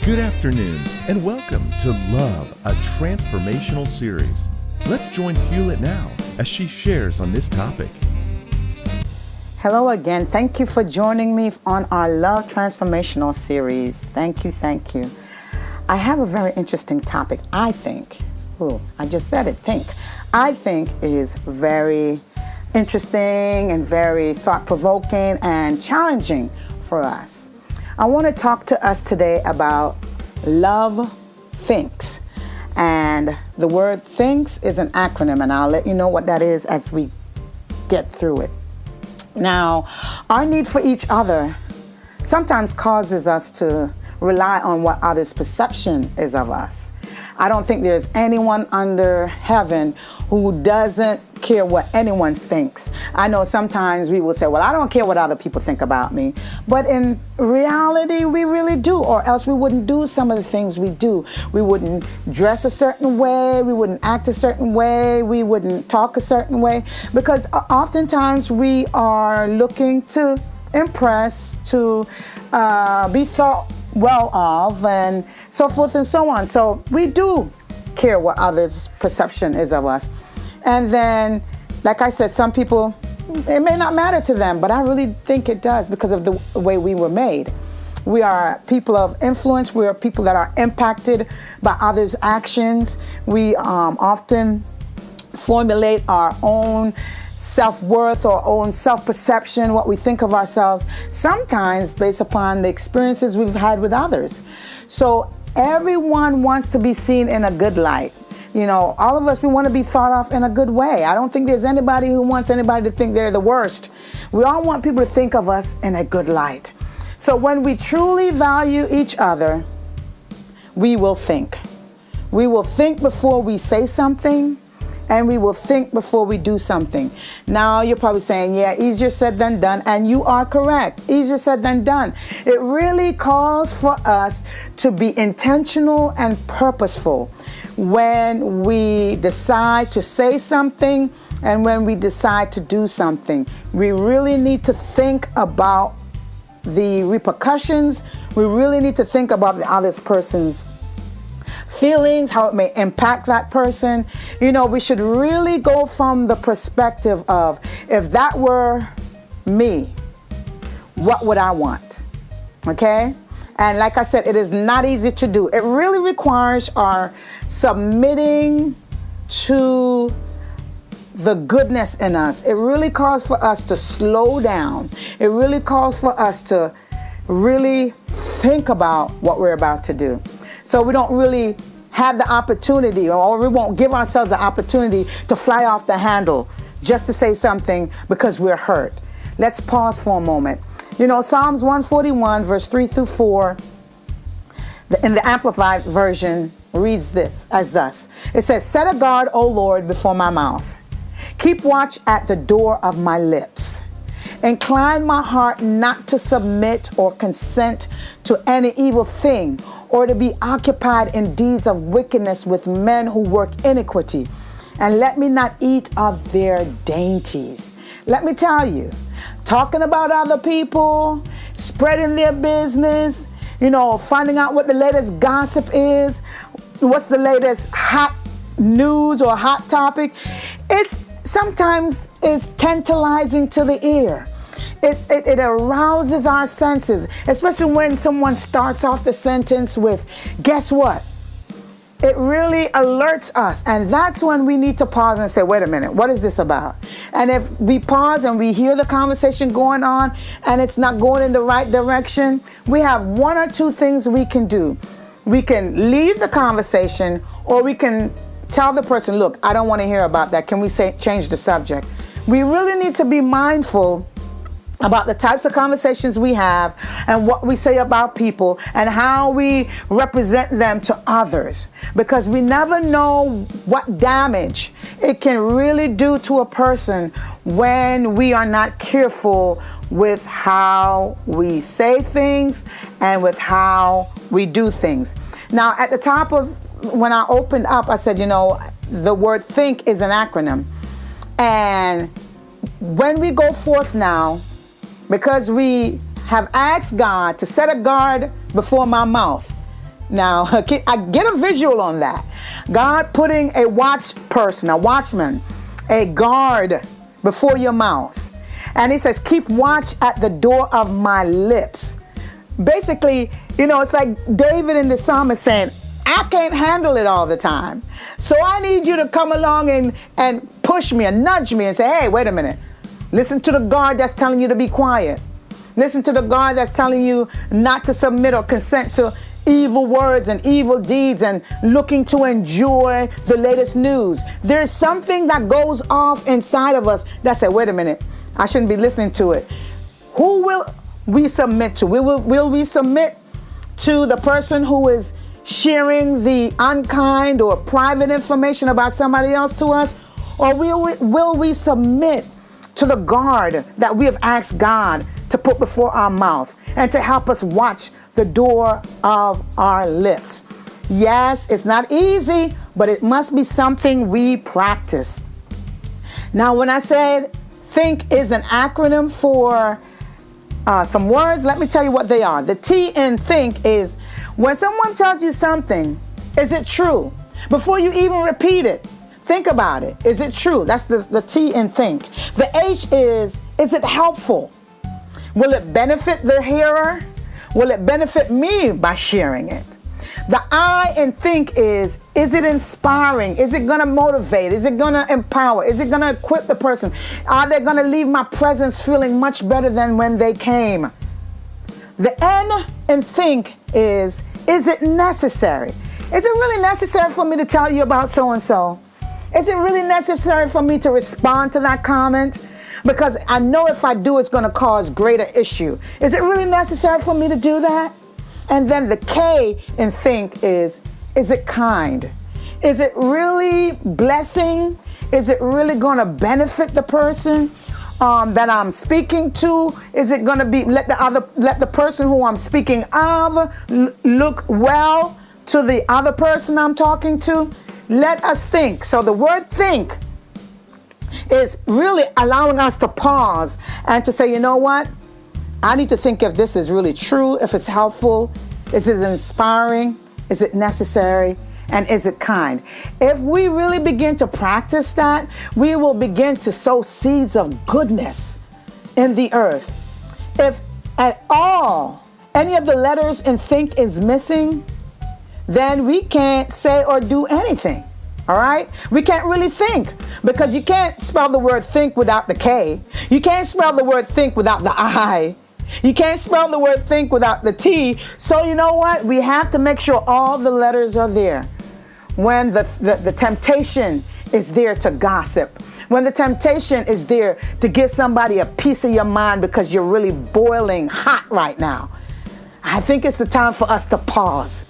Good afternoon, and welcome to Love, a Transformational Series. Let's join Hewlett now as she shares on this topic. Hello again. Thank you for joining me on our Love Transformational Series. Thank you. I have a very interesting topic, I think. I think is very interesting and very thought-provoking and challenging for us. I want to talk to us today about love thinks. And the word thinks is an acronym, and I'll let you know what that is as we get through it. Now, our need for each other sometimes causes us to rely on what others' perception is of us. I don't think there's anyone under heaven who doesn't care what anyone thinks. I know sometimes we will say, well, I don't care what other people think about me. But in reality, we really do, or else we wouldn't do some of the things we do. We wouldn't dress a certain way. We wouldn't act a certain way. We wouldn't talk a certain way. Because oftentimes we are looking to impress, to be thought well of, and so forth and so on. So we do care what others' perception is of us. And then, like I said, some people, it may not matter to them, but I really think it does because of the way we were made. We are people of influence. We are people that are impacted by others' actions. We often formulate our own self-worth or own self-perception, what we think of ourselves, sometimes based upon the experiences we've had with others. So everyone wants to be seen in a good light. You know, all of us, we want to be thought of in a good way. I don't think there's anybody who wants anybody to think they're the worst. We all want people to think of us in a good light. So when we truly value each other, we will think. We will think before we say something, and we will think before we do something. Now you're probably saying, yeah, easier said than done. And you are correct. Easier said than done. It really calls for us to be intentional and purposeful when we decide to say something and when we decide to do something. We really need to think about the repercussions. We really need to think about the other person's feelings, how it may impact that person. You know, we should really go from the perspective of, if that were me, what would I want? Okay? And like I said, it is not easy to do. It really requires our submitting to the goodness in us. It really calls for us to slow down. It really calls for us to really think about what we're about to do. So we don't really have the opportunity, or we won't give ourselves the opportunity to fly off the handle just to say something because we're hurt. Let's pause for a moment. You know, Psalms 141, verse 3 through 4, in the Amplified Version, reads this as thus. It says, "Set a guard, O Lord, before my mouth. Keep watch at the door of my lips. Incline my heart not to submit or consent to any evil thing, or to be occupied in deeds of wickedness with men who work iniquity. And let me not eat of their dainties." Let me tell you, talking about other people, spreading their business, you know, finding out what the latest gossip is, what's the latest hot news or hot topic, it's sometimes is tantalizing to the ear. It arouses our senses, especially when someone starts off the sentence with, guess what? It really alerts us. And that's when we need to pause and say, wait a minute, what is this about? And if we pause and we hear the conversation going on and it's not going in the right direction, we have one or two things we can do. We can leave the conversation, or we can tell the person, look, I don't want to hear about that. Can we change the subject? We really need to be mindful about the types of conversations we have and what we say about people and how we represent them to others, because we never know what damage it can really do to a person when we are not careful with how we say things and with how we do things. Now, at the top of when I opened up, I said, you know, the word think is an acronym. And when we go forth now, because we have asked God to set a guard before my mouth, Now, I get a visual on that. God putting a watchman, a guard before your mouth. And he says, keep watch at the door of my lips. Basically, it's like David in the psalm is saying, I can't handle it all the time. So I need you to come along and push me and nudge me and say, hey, wait a minute. Listen to the guard that's telling you to be quiet. Listen to the guard that's telling you not to submit or consent to evil words and evil deeds and looking to enjoy the latest news. There's something that goes off inside of us that says, wait a minute, I shouldn't be listening to it. Who will we submit to? Will we submit to the person who is sharing the unkind or private information about somebody else to us? Or will we submit to the guard that we have asked God to put before our mouth and to help us watch the door of our lips? Yes, it's not easy, but it must be something we practice. Now, when I said think is an acronym for some words, let me tell you what they are. The T in think is when someone tells you something, is it true? Before you even repeat it, think about it. Is it true? That's the T in think. The H is it helpful? Will it benefit the hearer? Will it benefit me by sharing it? The I in think is it inspiring? Is it going to motivate? Is it going to empower? Is it going to equip the person? Are they going to leave my presence feeling much better than when they came? The N in think is it necessary? Is it really necessary for me to tell you about so-and-so? Is it really necessary for me to respond to that comment? Because I know if I do, it's going to cause greater issue. Is it really necessary for me to do that? And then the K in think is it kind? Is it really blessing? Is it really going to benefit the person that I'm speaking to? Is it going to be let the person who I'm speaking of look well to the other person I'm talking to? Let us think. So the word think is really allowing us to pause and to say, you know what? I need to think if this is really true, if it's helpful, is it inspiring, is it necessary, and is it kind? If we really begin to practice that, we will begin to sow seeds of goodness in the earth. If at all any of the letters in think is missing, then we can't say or do anything. All right? We can't really think because you can't spell the word think without the K. You can't spell the word think without the I. You can't spell the word think without the T. So you know what? We have to make sure all the letters are there. When the temptation is there to gossip, when the temptation is there to give somebody a piece of your mind because you're really boiling hot right now, I think it's the time for us to pause.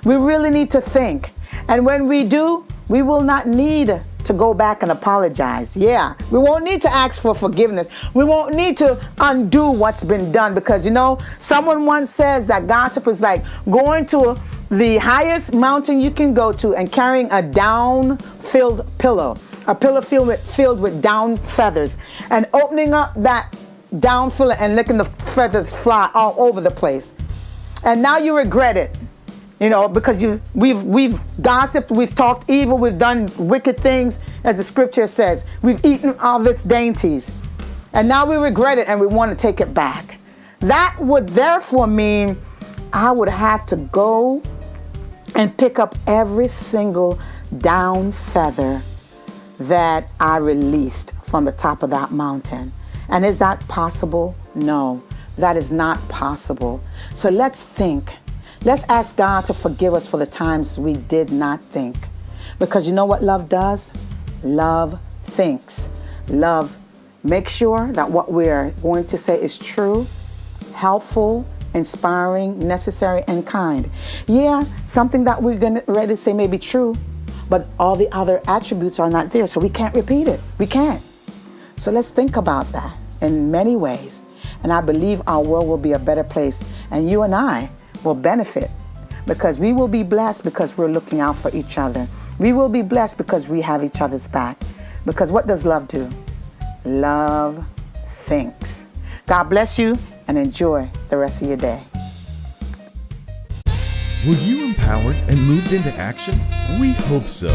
We really need to think. And when we do, we will not need to go back and apologize. Yeah, we won't need to ask for forgiveness. We won't need to undo what's been done because, someone once says that gossip is like going to the highest mountain you can go to and carrying a down-filled pillow, a pillow filled with down feathers, and opening up that down filler and letting the feathers fly all over the place. And now you regret it. Because we've gossiped, we've talked evil, we've done wicked things, as the scripture says. We've eaten of its dainties. And now we regret it and we want to take it back. That would therefore mean I would have to go and pick up every single down feather that I released from the top of that mountain. And is that possible? No, that is not possible. So let's think. Let's ask God to forgive us for the times we did not think. Because you know what love does? Love thinks. Love makes sure that what we're going to say is true, helpful, inspiring, necessary, and kind. Yeah, something that we're ready to say may be true, but all the other attributes are not there, so we can't repeat it. We can't. So let's think about that in many ways. And I believe our world will be a better place. And you and I will benefit because we will be blessed because we're looking out for each other. We will be blessed because we have each other's back. Because what does love do? Love thinks. God bless you and enjoy the rest of your day. Were you empowered and moved into action? We hope so.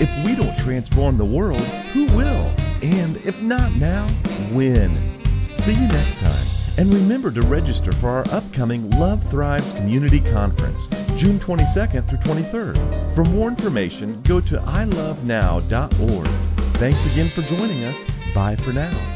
If we don't transform the world, who will? And if not now, when? See you next time. And remember to register for our upcoming Love Thrives Community Conference, June 22nd through 23rd. For more information, go to ilovenow.org. Thanks again for joining us. Bye for now.